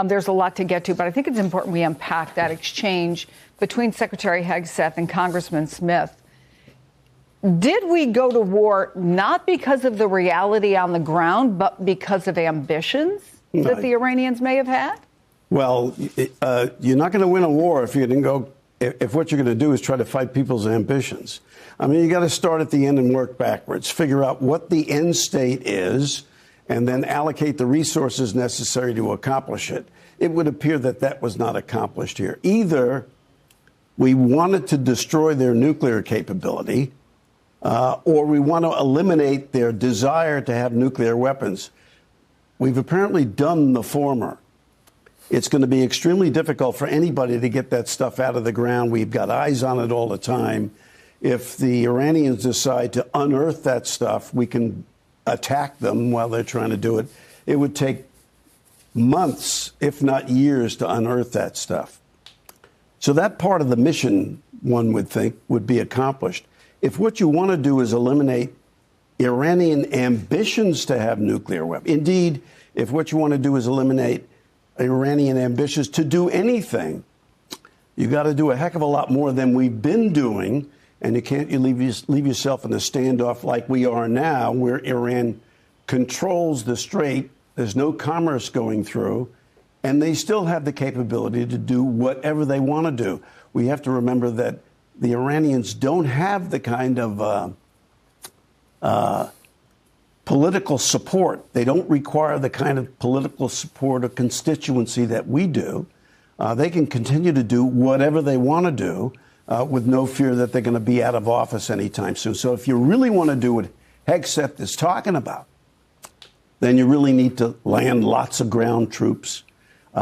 There's a lot to get to, but I think it's important we unpack that exchange between Secretary Hegseth and Congressman Smith. Did we go to war not because of the reality on the ground, but because of ambitions that the Iranians may have had? Well, you're not going to win a war if you didn't go. If what you're going to do is try to fight people's ambitions. I mean, you got to start at the end and work backwards. Figure out what the end state is, and then allocate the resources necessary to accomplish it. It would appear that that was not accomplished here. Either we wanted to destroy their nuclear capability, or we want to eliminate their desire to have nuclear weapons. We've apparently done the former. It's going to be extremely difficult for anybody to get that stuff out of the ground. We've got eyes on it all the time. If the Iranians decide to unearth that stuff, we can attack them while they're trying to do it. It would take months, if not years, to unearth that stuff. So that part of the mission, one would think, would be accomplished. If what you want to do is eliminate Iranian ambitions to have nuclear weapons, indeed, if what you want to do is eliminate Iranian ambitions to do anything, you got to do a heck of a lot more than we've been doing, and you can't leave yourself in a standoff like we are now, where Iran controls the strait. There's no commerce going through, and they still have the capability to do whatever they want to do. We have to remember that the Iranians don't have the kind of political support. They don't require the kind of political support or constituency that we do. They can continue to do whatever they want to do with no fear that they're going to be out of office anytime soon. So if you really want to do what Hegseth is talking about, then you really need to land lots of ground troops,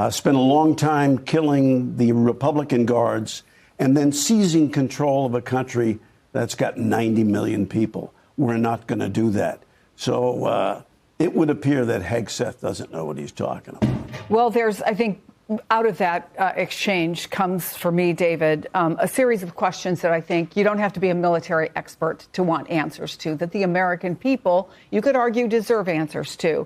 spend a long time killing the Republican guards, and then seizing control of a country that's got 90 million people. We're not going to do that. So it would appear that Hegseth doesn't know what he's talking about. Well, there's, I think, out of that exchange comes, for me, David, a series of questions that I think you don't have to be a military expert to want answers to, that the American people, you could argue, deserve answers to.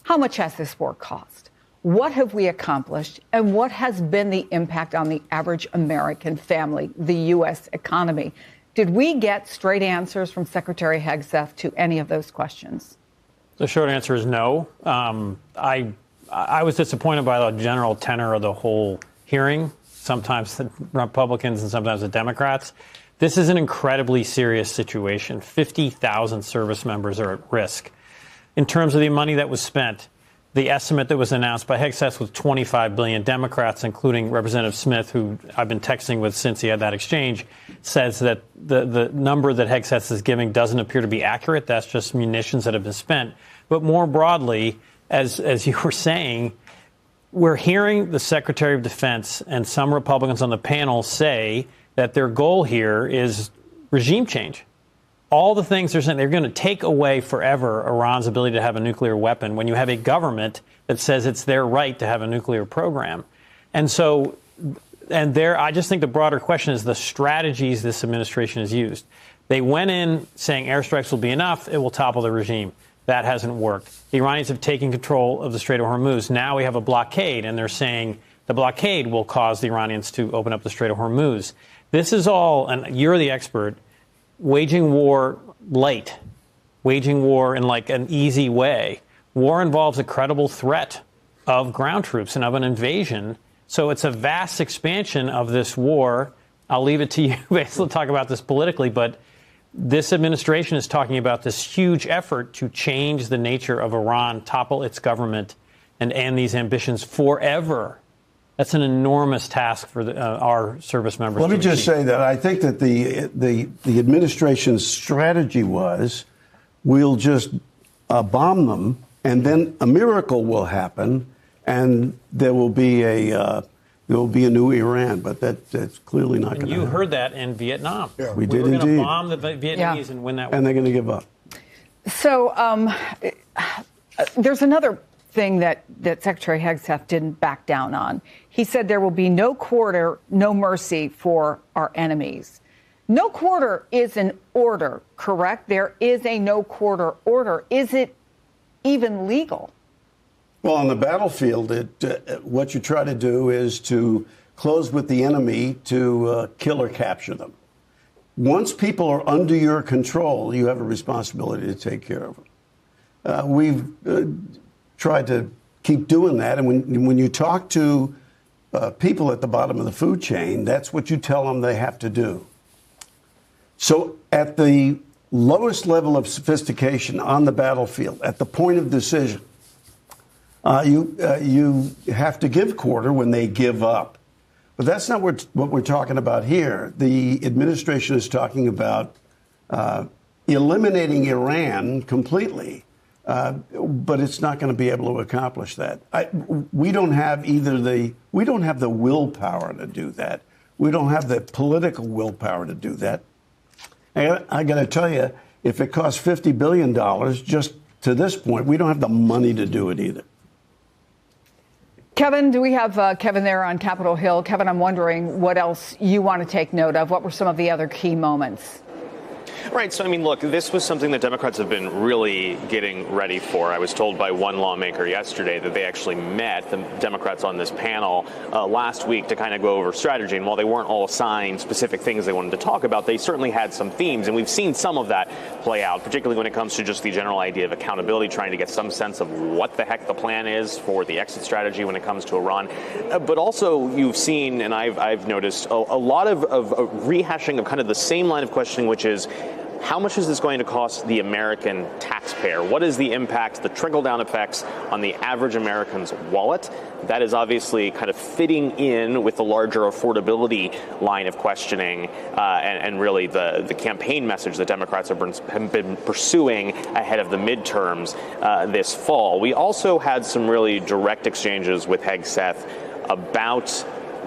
How much has this war cost? What have we accomplished? And what has been the impact on the average American family, the U.S. economy? Did we get straight answers from Secretary Hegseth to any of those questions? The short answer is no. I was disappointed by the general tenor of the whole hearing, sometimes the Republicans and sometimes the Democrats. This is an incredibly serious situation. 50,000 service members are at risk. In terms of the money that was spent, the estimate that was announced by Hegseth was $25 billion. Democrats, including Representative Smith, who I've been texting with since he had that exchange, says that the number that Hegseth is giving doesn't appear to be accurate. That's just munitions that have been spent. But more broadly, as you were saying, we're hearing the Secretary of Defense and some Republicans on the panel say that their goal here is regime change. All the things they're saying, they're going to take away forever Iran's ability to have a nuclear weapon when you have a government that says it's their right to have a nuclear program. And so, I just think the broader question is the strategies this administration has used. They went in saying airstrikes will be enough, it will topple the regime. That hasn't worked. The Iranians have taken control of the Strait of Hormuz. Now we have a blockade, and they're saying the blockade will cause the Iranians to open up the Strait of Hormuz. This is all, and you're the expert, waging war light, waging war in like an easy way. War involves a credible threat of ground troops and of an invasion. So it's a vast expansion of this war. I'll leave it to you basically to talk about this politically, but this administration is talking about this huge effort to change the nature of Iran, topple its government, and end these ambitions forever. That's an enormous task for our service members. Let me just say that I think that the administration's strategy was, we'll just bomb them, and then a miracle will happen, and there will be a new Iran. But that's clearly not going to happen. You heard that in Vietnam. Yeah. We did were indeed. Going to bomb the Vietnamese and win that war. And they're going to give up. So there's another thing that Secretary Hegseth didn't back down on. He said there will be no quarter, no mercy for our enemies. No quarter is an order, correct? There is a no quarter order. Is it even legal? Well, on the battlefield, what you try to do is to close with the enemy to kill or capture them. Once people are under your control, you have a responsibility to take care of them. We've tried to keep doing that. And when you talk to people at the bottom of the food chain, that's what you tell them they have to do. So at the lowest level of sophistication on the battlefield, at the point of decision, you have to give quarter when they give up. But that's not what we're talking about here. The administration is talking about eliminating Iran completely, but it's not going to be able to accomplish that. We don't have the willpower to do that. We don't have the political willpower to do that. I got to tell you, if it costs $50 billion just to this point, we don't have the money to do it either. Kevin, do we have Kevin there on Capitol Hill? Kevin, I'm wondering what else you want to take note of. What were some of the other key moments? Right. So, I mean, look, this was something that Democrats have been really getting ready for. I was told by one lawmaker yesterday that they actually met the Democrats on this panel last week to kind of go over strategy. And while they weren't all assigned specific things they wanted to talk about, they certainly had some themes. And we've seen some of that play out, particularly when it comes to just the general idea of accountability, trying to get some sense of what the heck the plan is for the exit strategy when it comes to Iran. But also you've seen, and I've noticed, a lot of rehashing of kind of the same line of questioning, which is, how much is this going to cost the American taxpayer? What is the impact, the trickle-down effects on the average American's wallet? That is obviously kind of fitting in with the larger affordability line of questioning and really the campaign message that Democrats have been pursuing ahead of the midterms this fall. We also had some really direct exchanges with Hegseth about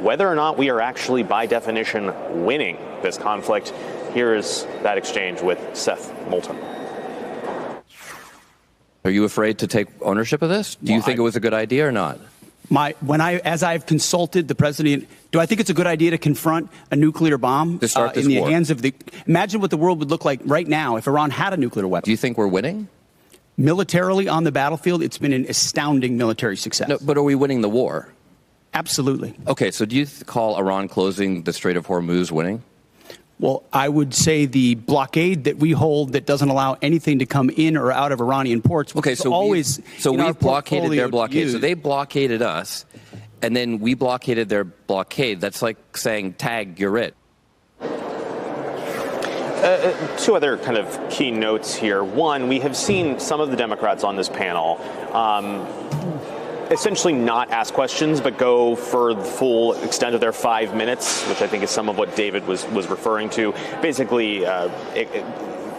whether or not we are actually, by definition, winning this conflict. Here is that exchange with Seth Moulton. Are you afraid to take ownership of this? Do you think it was a good idea or not? As I've consulted the president, do I think it's a good idea to confront a nuclear bomb to start this in the war? hands of the? Imagine what the world would look like right now if Iran had a nuclear weapon. Do you think we're winning? Militarily on the battlefield, it's been an astounding military success. No, but are we winning the war? Absolutely. Okay, so do you call Iran closing the Strait of Hormuz winning? Well, I would say the blockade that we hold that doesn't allow anything to come in or out of Iranian ports. Okay, so we've blockaded their blockade. So they blockaded us, and then we blockaded their blockade. That's like saying, tag, you're it. Two other kind of key notes here. One, we have seen some of the Democrats on this panel essentially not ask questions, but go for the full extent of their 5 minutes, which I think is some of what David was referring to. Basically,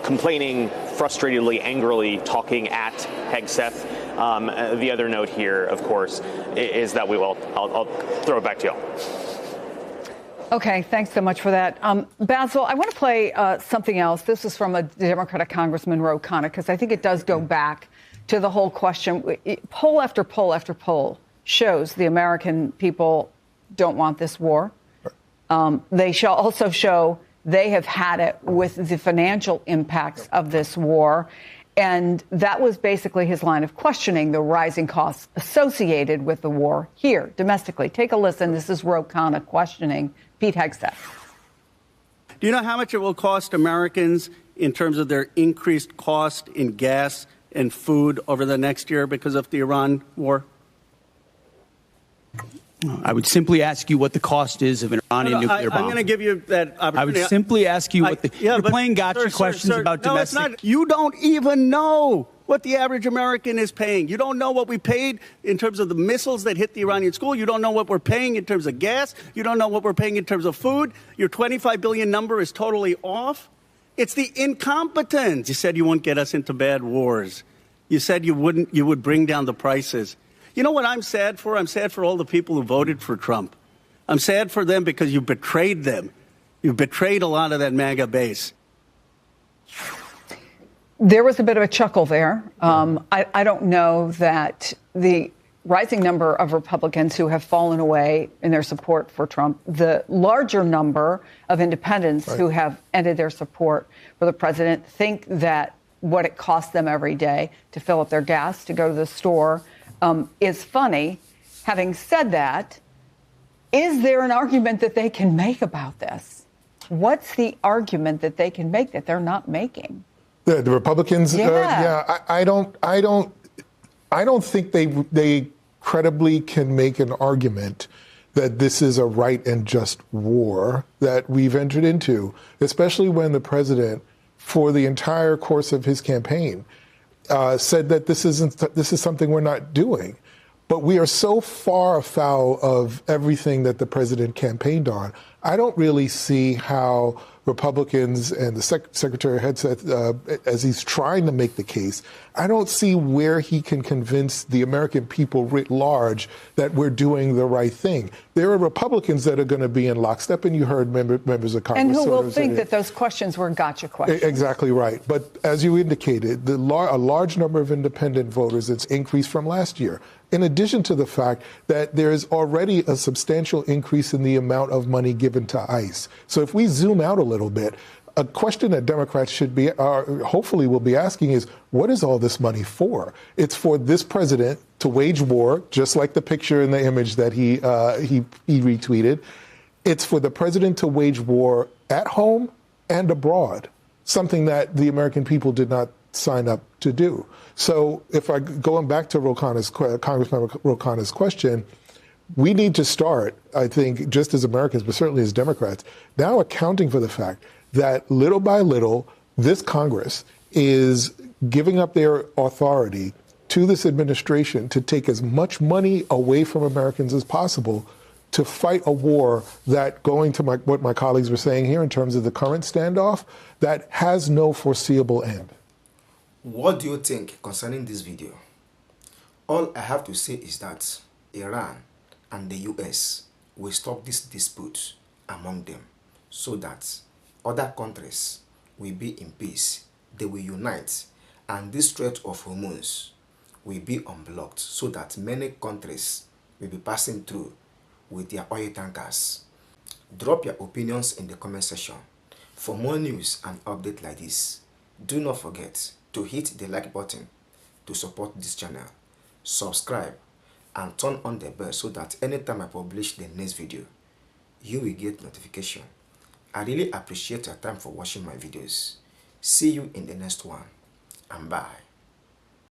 complaining, frustratedly, angrily, talking at Hegseth. The other note here, of course, is that I'll throw it back to y'all. Okay, thanks so much for that. Basil, I want to play something else. This is from a Democratic Congressman, Ro Khanna, because I think it does go back to the whole question. Poll after poll after poll shows the American people don't want this war. They shall also show they have had it with the financial impacts of this war. And that was basically his line of questioning, the rising costs associated with the war here domestically. Take a listen. This is Ro Khanna questioning Pete Hegseth. Do you know how much it will cost Americans in terms of their increased cost in gas and food over the next year because of the Iran war? I would simply ask you what the cost is of an Iranian nuclear bomb. I'm going to give you that opportunity. I would simply ask you what you're playing gotcha questions about domestic. No, it's not. You don't even know what the average American is paying. You don't know what we paid in terms of the missiles that hit the Iranian school. You don't know what we're paying in terms of gas. You don't know what we're paying in terms of food. Your 25 billion number is totally off. It's the incompetence. You said you wouldn't get us into bad wars. You said you would bring down the prices. You know what I'm sad for? I'm sad for all the people who voted for Trump. I'm sad for them because you betrayed them. You betrayed a lot of that MAGA base. There was a bit of a chuckle there. I don't know that the rising number of Republicans who have fallen away in their support for Trump, the larger number of independents who have ended their support for the president, think that what it costs them every day to fill up their gas, to go to the store, is funny. Having said that, is there an argument that they can make about this? What's the argument that they can make that they're not making? The Republicans? I don't think they credibly can make an argument that this is a right and just war that we've entered into, especially when the president, for the entire course of his campaign, said that this is something we're not doing. But we are so far afoul of everything that the president campaigned on. I don't really see how Republicans and the Secretary Hegseth, as he's trying to make the case, I don't see where he can convince the American people writ large that we're doing the right thing. There are Republicans that are going to be in lockstep, and you heard members of Congress. And who will think that those questions were gotcha questions. Exactly right. But as you indicated, a large number of independent voters, it's increased from last year. In addition to the fact that there is already a substantial increase in the amount of money given to ICE. So if we zoom out a little bit, a question that Democrats should be, hopefully will be asking is, what is all this money for? It's for this president to wage war, just like the picture and the image that he retweeted. It's for the president to wage war at home and abroad, something that the American people did not sign up to do. So if going back to Congressman Ro Khanna's question, we need to start, I think, just as Americans, but certainly as Democrats, now accounting for the fact that little by little, this Congress is giving up their authority to this administration to take as much money away from Americans as possible to fight a war that, going to what my colleagues were saying here in terms of the current standoff, that has no foreseeable end. What do you think concerning this video? All I have to say is that Iran and the US will stop this dispute among them so that other countries will be in peace. They will unite, and this Strait of Hormuz will be unblocked so that many countries will be passing through with their oil tankers. Drop your opinions in the comment section. For more news and updates like this, do not forget to hit the like button to support this channel, subscribe, and turn on the bell so that anytime I publish the next video, you will get notification. I really appreciate your time for watching my videos. See you in the next one, and bye.